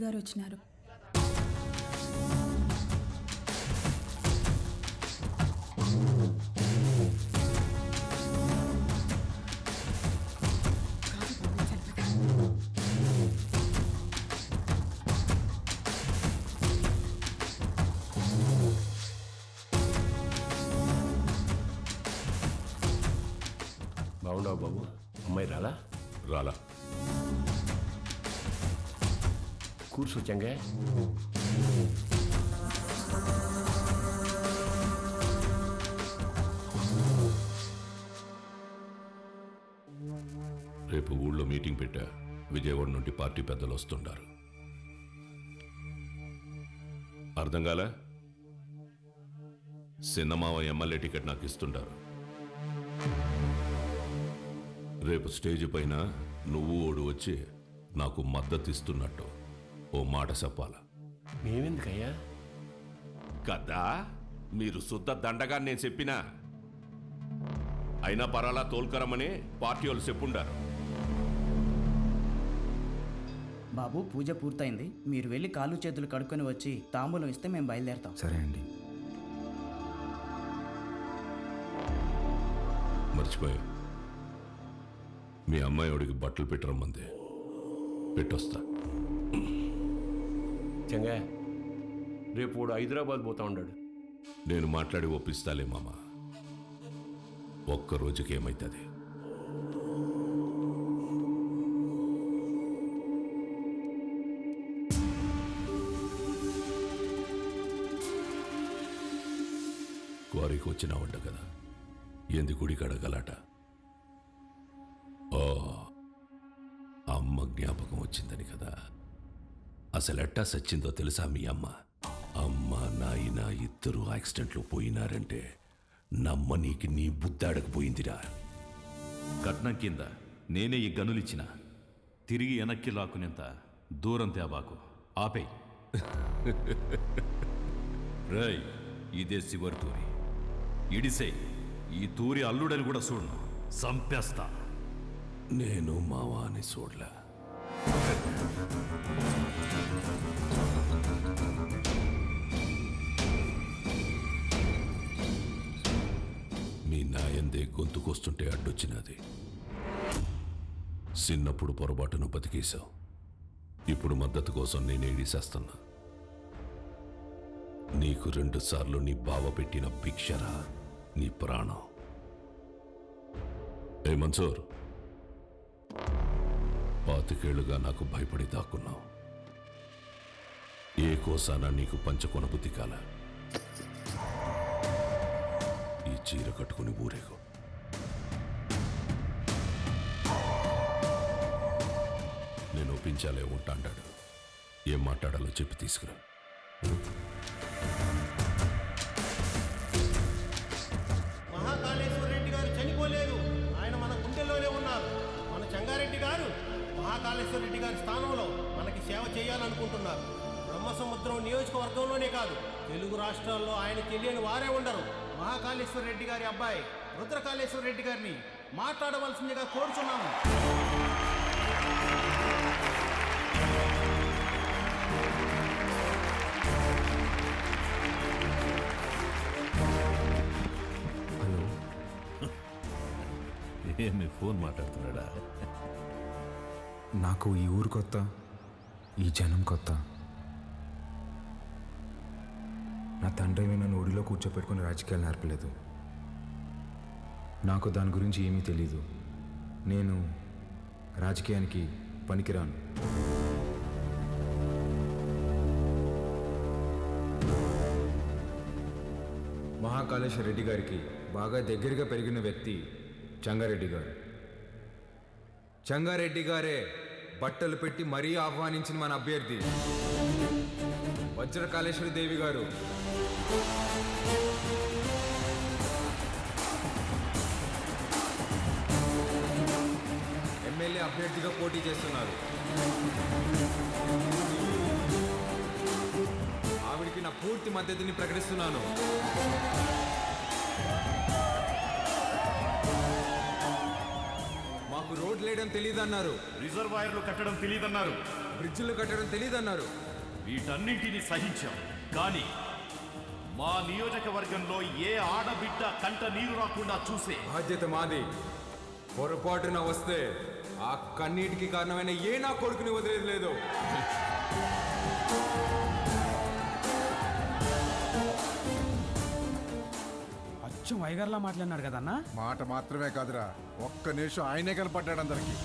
గారు వచ్చినారు. బాగున్నావు బాబు? అమ్మాయి రాలా? రాలా. కూర్చో చెంగే. రేపు ఊళ్ళో మీటింగ్ పెట్టా. విజయవాడ నుండి పార్టీ పెద్దలు వస్తుంటారు. అర్థం కాలే? సిన్నమావ ఎమ్మెల్యే టికెట్ నాకు ఇస్తుంటారు. రేపు స్టేజ్ పైన నువ్వు ఓడు వచ్చి నాకు మద్దతు ఇస్తున్నట్టు ఓ మాట చెప్పాల. మేమెందుకయ్యా? కదా మీరు శుద్ధ దండగా నేను చెప్పినా అయినా పరాలా తోల్కరమని పార్టీ వాళ్ళు చెప్పుండారు. బాబు, పూజ పూర్తయింది. మీరు వెళ్ళి కాళ్ళు చేతులు కడుక్కొని వచ్చి తాంబూలం ఇస్తే మేము బయలుదేరతాం. సరే అండి. మర్చిపోయా, మీ అమ్మాయి వాడికి బట్టలు పెట్టరమ్మంది. పెట్టొస్తా. చెంగా, రేపు వాడు హైదరాబాద్ పోతా ఉన్నాడు. నేను మాట్లాడి ఒప్పిస్తాలే మామ. ఒక్క రోజుకి ఏమైతుంది? క్వారీకి వచ్చినావంట కదా, ఎందు గుడి కడగలాట? ఓ, అమ్మ జ్ఞాపకం వచ్చిందని కదా. అసలెట్టా సచ్చిందో తెలుసా మీ అమ్మ? అమ్మ నాయన ఇద్దరు యాక్సిడెంట్లో పోయినారంటే నమ్మనీకి నీ బుద్ధాడకపోయిందిరా. కట్నం కింద నేనే ఈ గనులిచ్చిన, తిరిగి వెనక్కి లాక్కునేంత దూరం తేబాకు. ఆపే. రై, ఇదే చివరి తూరి. ఇడిసే, ఈ తూరి అల్లుడని కూడా చూడను, సంపేస్తా. నేను మావా అని చూడలే. మీ నాయందే గొంతుకొస్తుంటే అడ్డొచ్చినది. చిన్నప్పుడు పొరపాటును బతికేశావు. ఇప్పుడు మద్దతు కోసం నేనే ఇడిసేస్తున్నా. నీకు 2 సార్లు నీ బావ పెట్టిన భిక్షరా నీ ప్రాణం. ఏ మన్సూర్, 25 ఏళ్లుగా నాకు భయపడి దాక్కున్నావు. ఏ కోసానా నీకు పంచకొన బుద్ధి కాల. ఈ చీర కట్టుకుని ఊరేగు. నేను ఒప్పించాలే ఉంటాడాడు. ఏం మాట్లాడాలో చెప్పి తీసుకురా. మహాకాళేశ్వర రెడ్డి గారు చనిపోలేదు, ఆయన మన గుండెల్లోనే ఉన్నారు. మన చెంగారెడ్డి గారు మహాకాళేశ్వర రెడ్డి గారి స్థానంలో మనకి సేవ చేయాలనుకుంటున్నారు. బ్రహ్మసముద్రం నియోజకవర్గంలోనే కాదు, తెలుగు రాష్ట్రాల్లో ఆయన తెలియని వారే ఉండరు. మహాకాళేశ్వర రెడ్డి గారి అబ్బాయి రుద్రకాళేశ్వర రెడ్డి గారిని మాట్లాడవలసిందిగా కోరుచున్నాము. హలో. ఏమి ఫోన్ మాట్లాడుతున్నాడా? నాకు ఈ ఊరు కొత్త, ఈ జనం కొత్త. నా తండ్రి నన్ను ఒడిలో కూర్చోపెట్టుకుని రాజకీయాలు నేర్పలేదు. నాకు దాని గురించి ఏమీ తెలీదు. నేను రాజకీయానికి పనికిరాను. మహాకాళేశ్వర రెడ్డి గారికి బాగా దగ్గరగా పెరిగిన వ్యక్తి చెంగారెడ్డి గారు. చెంగారెడ్డి గారే బట్టలు పెట్టి మరీ ఆహ్వానించిన మన అభ్యర్థి వజ్రకాళేశ్వరి దేవి గారు. ఎమ్మెల్యే అభ్యర్థిగా పోటీ చేస్తున్నారు. ఆవిడికి నా పూర్తి మద్దతుని ప్రకటిస్తున్నాను. మాకు రోడ్లు వేయడం తెలియదన్నారు, రిజర్వాయర్లు కట్టడం తెలియదన్నారు, బ్రిడ్జిలు కట్టడం తెలియదన్నారు. వీటన్నింటినీ సహించాం. కానీ మా నియోజకవర్గంలో ఏ ఆడబిడ్డ కంట నీరు రాకుండా చూసే బాధ్యత మాది. పొరపాటున వస్తే ఆ కన్నీటికి కారణమైన ఏ నా కొడుకుని వదిలేదు లేదు. అచ్చం వైగర్లా మాట్లాడినాడు కదన్నా. మాట మాత్రమే కాదురా, ఒక్క నిమిషం ఆయనే కనపడ్డాడు అందరికి.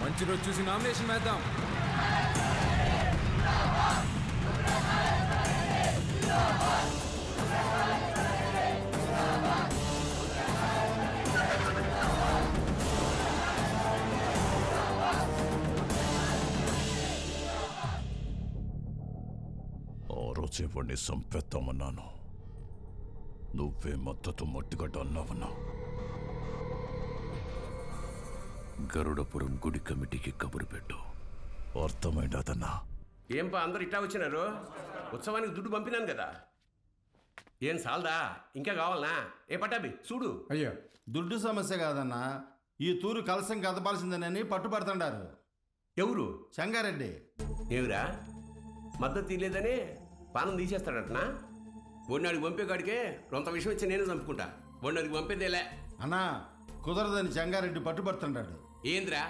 మంచి రోజు చూసి నామినేషన్ వేద్దాం. ఆ రోజే వాడిని సంపేద్దామన్నాను, నువ్వే మద్దతు మొట్టిగడ్డ అన్నావన్నా. గరుడపురం గుడి కమిటీకి కబురు పెట్టు. అర్థమైందన్నా? ఏంపా అందరు ఇట్టా వచ్చినారు? ఉత్సవానికి దుడ్డు పంపినాను కదా, ఏం సాల్దా? ఇంకా కావాలనా? ఏ పట్టాబి చూడు. అయ్యో, దుడ్డు సమస్య కాదన్నా, ఈ తూరు కలసం కదపాల్సిందేనని పట్టుబడుతుండారు. ఎవరు? సంగారెడ్డి. ఏమిరా మద్దతు తీయలేదని పానం తీసేస్తాడటనా? ఒడినాడికి పంపే కాడికే రొంత విషయం వచ్చి నేను చంపుకుంటా. ఒడినాడికి పంపేదేలే అన్నా, కుదరదని సంగారెడ్డి పట్టుబడుతుండాడు. ఏంద్రా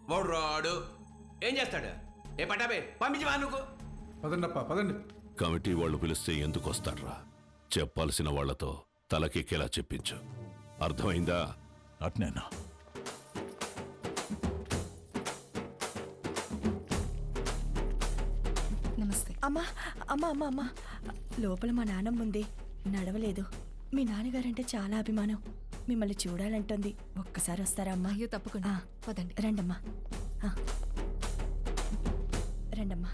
వాడు రాడు, ఏం చేస్తాడు? ఏ పట్టాబే పంపించి వా నువ్వు. పదండప్ప పదండి. కమిటీ వాళ్ళు పిలిస్తే ఎందుకు వస్తాడ్రా? చెప్పాల్సిన వాళ్లతో తలకెక్కేలా చెప్పించు. అర్థమైందా? అట్నేనా? నమస్తే. అమ్మా అమ్మా అమ్మా అమ్మా, లోపల మా నాన్నమ్మ ఉంది, నడవలేదు. మీ నాన్నగారంటే చాలా అభిమానం, మిమ్మల్ని చూడాలంటుంది. ఒక్కసారి వస్తారా అమ్మా? అయ్యో తప్పకుండా, పదండి. రండమ్మా, రండమ్మా.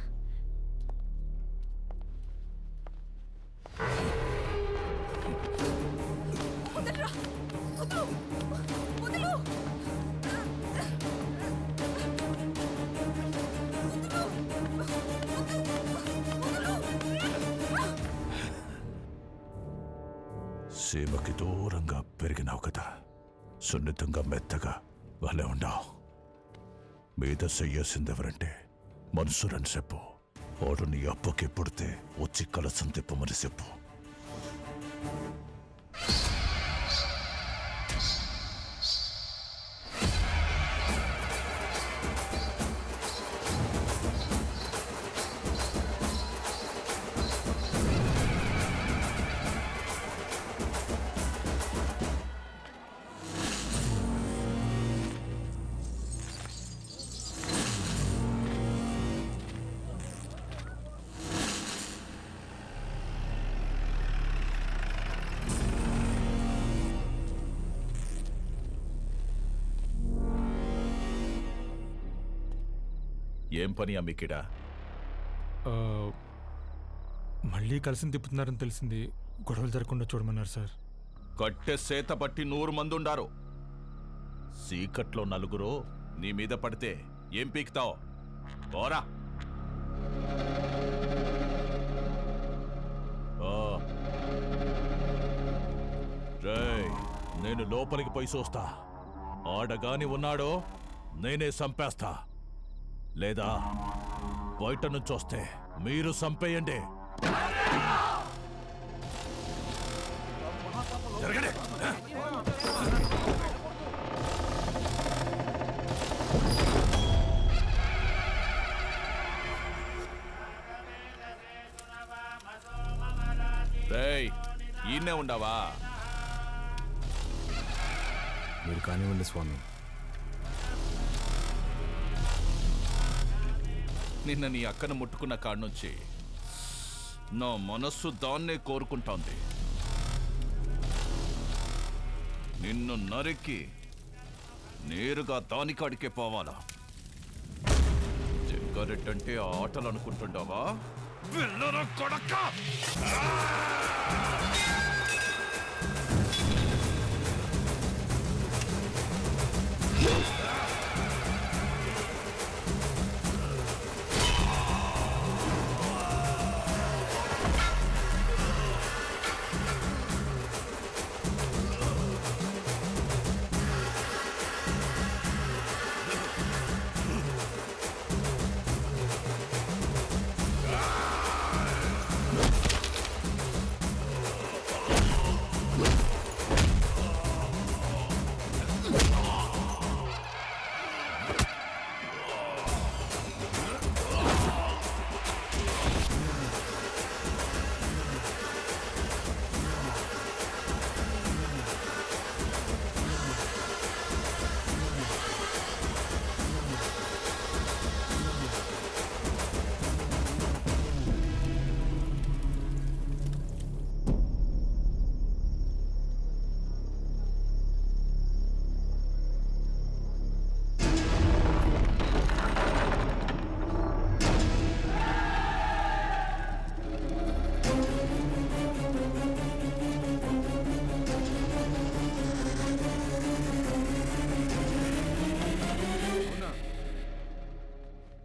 సీమకి దూరంగా పెరిగినావు కదా, సున్నితంగా మెత్తగా వాళ్ళే ఉండావు. మీద చెయ్యాల్సిందెవరంటే మనసురని చెప్పు. వాడు నీ అప్పకి పుడితే వచ్చి కలసం తిప్పమని చెప్పు. ఏం పని అమ్మికిడా? మళ్ళీ కలిసి తిప్పుతున్నారని తెలిసింది, గొడవలు జరగకుండా చూడమన్నారు సార్. కట్టె సేత పట్టి 100 మంది ఉండారు. సీకట్లో నలుగురు నీ మీద పడితే ఏం పీకుతావు? పోరా. రేయ్, నేను లోపలికి పోయి చూస్తా. ఆడగాని ఉన్నాడో నేనే చంపేస్తా, లేదా బయట నుంచి వస్తే మీరు చంపేయండి. రేయ్, ఈయనే ఉండవా? మీరు కానివ్వండి స్వామి. నిన్న నీ అక్కను ముట్టుకున్న కాడ్నుంచి నా మనస్సు దాన్నే కోరుకుంటోంది. నిన్ను నరికి నేరుగా దానికాడికే పోవాలా? జగ్గారెడ్డంటే ఆటలు అనుకుంటుండవా? పిల్లల కొడక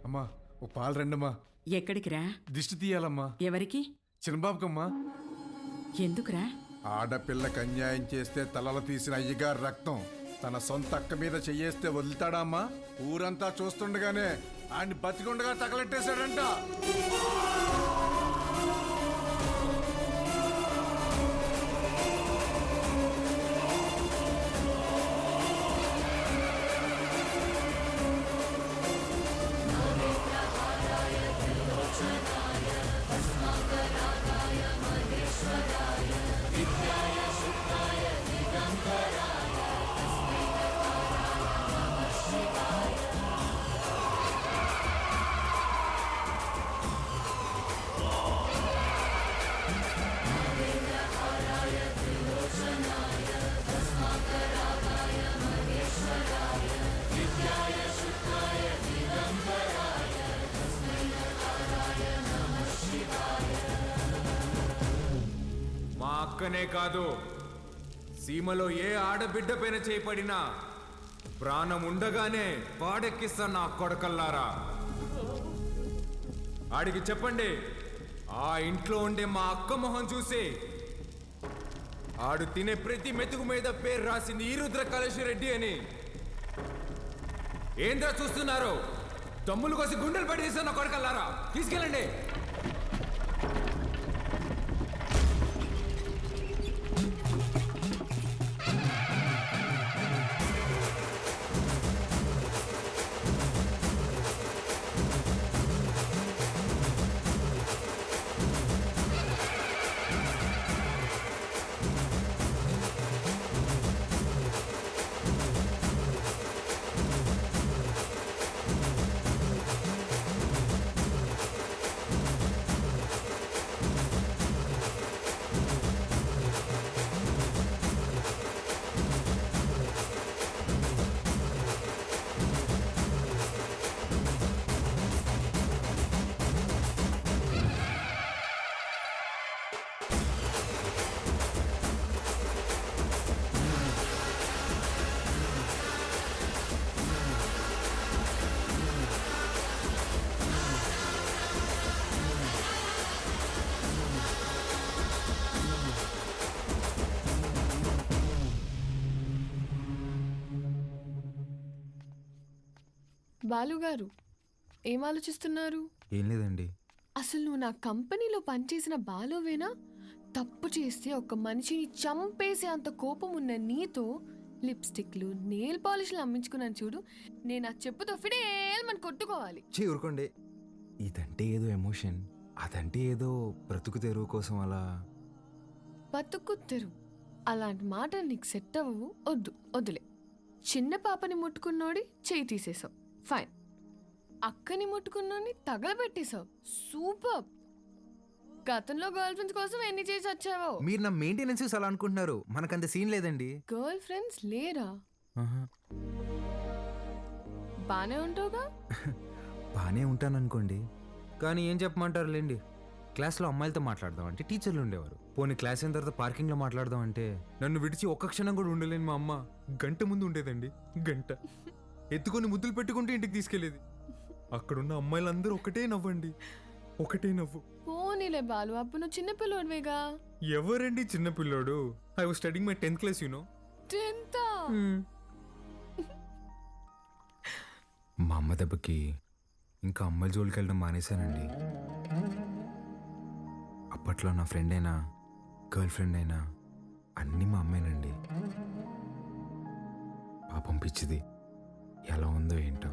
అమ్మా ఓ పాలు రండమ్మా. ఎక్కడికిరా? దిష్టి తీయాలమ్మా. ఎవరికి? చిన్నబాబుకమ్మా. ఎందుకురా? ఆడపిల్లకి అన్యాయం చేస్తే తలలు తీసిన అయ్యగారు రక్తం తన సొంత అక్క మీద చెయ్యేస్తే వదులుతాడా అమ్మా? ఊరంతా చూస్తుండగానే ఆయన్ని బతికుండగా తగలెట్టేశాడంట. మా అక్కనే కాదు, సీమలో ఏ ఆడబిడ్డ పైన చేపడినా ప్రాణం ఉండగానే పాడెక్కిస్తా నా కొడకల్లారా. ఆడికి చెప్పండి, ఆ ఇంట్లో ఉండే మా అక్క మొహం చూసి ఆడు తినే ప్రతి మెతుకు మీద పేరు రాసింది ఈరుద్ర కళేశ్వరెడ్డి అని. ఏంద్రా చూస్తున్నారు? తమ్ములు కోసి గుండెలు పడి నా కొడకల్లారా, తీసుకెళ్ళండి. బాలుగారు ఏం ఆలోచిస్తున్నారు? ఏం లేదండి. అసలు నువ్వు నా కంపెనీలో పనిచేసిన బాలువేనా? తప్పు చేస్తే ఒక మనిషిని చంపేసే అంత కోపం ఉన్న నీతో లిప్స్టిక్లు నెయిల్ పాలిష్లు అమ్మించుకున్నాను చూడు. నేను ఆ చెప్పుతో ఫిడేల్మని కొట్టుకోవాలి. ఊరుకోండి. ఇదంటే ఏదో ఎమోషన్, అదంటే ఏదో బ్రతుకు తెరువు కోసం అలా. బతుకు తెరు అలాంటి మాటలు నీకు సెట్ అవ్వవు. వద్దులే. చిన్న పాపని ముట్టుకున్నోడి చేయి తీసేసావు, ఫైన్. అక్కని ముట్టుకున్నోడిని తగలబెట్టేశావు, సూపర్. గతంలో గర్ల్ ఫ్రెండ్స్ కోసం ఎన్ని చేసి వచ్చావో. మీరు నా మెయింటెనెన్స్ అలా అనుకుంటున్నారు, మనకంత సీన్ లేదండి. గర్ల్ ఫ్రెండ్స్ లేరా? బానే ఉంటావుగా? బానే ఉంటాను అనుకోండి, కానీ ఏం చెప్పమంటారు లేండి. క్లాస్లో అమ్మాయిలతో మాట్లాడదాం అంటే టీచర్లు ఉండేవారు. పోనీ క్లాస్ అయిన తర్వాత పార్కింగ్లో మాట్లాడదాం అంటే నన్ను విడిచి ఒక్క క్షణం కూడా ఉండలేని మా అమ్మ గంట ముందు ఉండేదండి. గంట ఎత్తుకొని ముద్దులు పెట్టుకుంటూ ఇంటికి తీసుకెళ్లేది. అక్కడున్న అమ్మాయిలందరూ ఒకటే నవ్వండి, ఒకటే నవ్వు. పోనీలే బాలు, అప్పుడు నువ్వు చిన్నపిల్లోడివేగా. ఎవరండి చిన్నపిల్లోడు? I was studying my 10th class, you know. 10th? మా అమ్మ దెబ్బకి ఇంకా అమ్మాయిల జోలికి వెళ్ళడం మానేశానండి. అప్పట్లో నా ఫ్రెండ్ అయినా గర్ల్ ఫ్రెండ్ అయినా అన్నీ మా అమ్మేనండి. పాపం పిచ్చిది ఎలా ఉందో ఏంటో.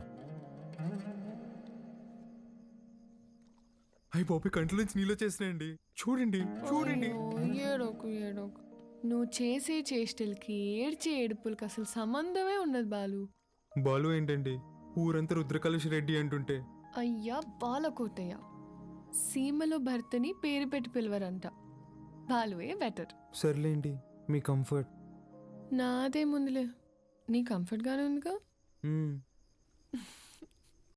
అయ్యి బాబు కంట్లో నుంచి నీళ్ళు చేసినాయండి. చూడండి చూడండి. ఏడోకు ఏడోకు. నువ్వు చేసే చేష్టలకి ఏడ్చే ఏడుపులకి అసలు సంబంధమే ఉండదు బాలు. బాలు ఏంటండి ఊరంతా రుద్రకలశ రెడ్డి అంటుంటే? అయ్యా బాలకోటయ్య. సీమలో భర్తని పేరు పెట్టి పిలవరంట. బాలువే బెటర్. సర్లేండి మీ కంఫర్ట్. నాదే ముందులే, నీ కంఫర్ట్గానే ఉందిగా.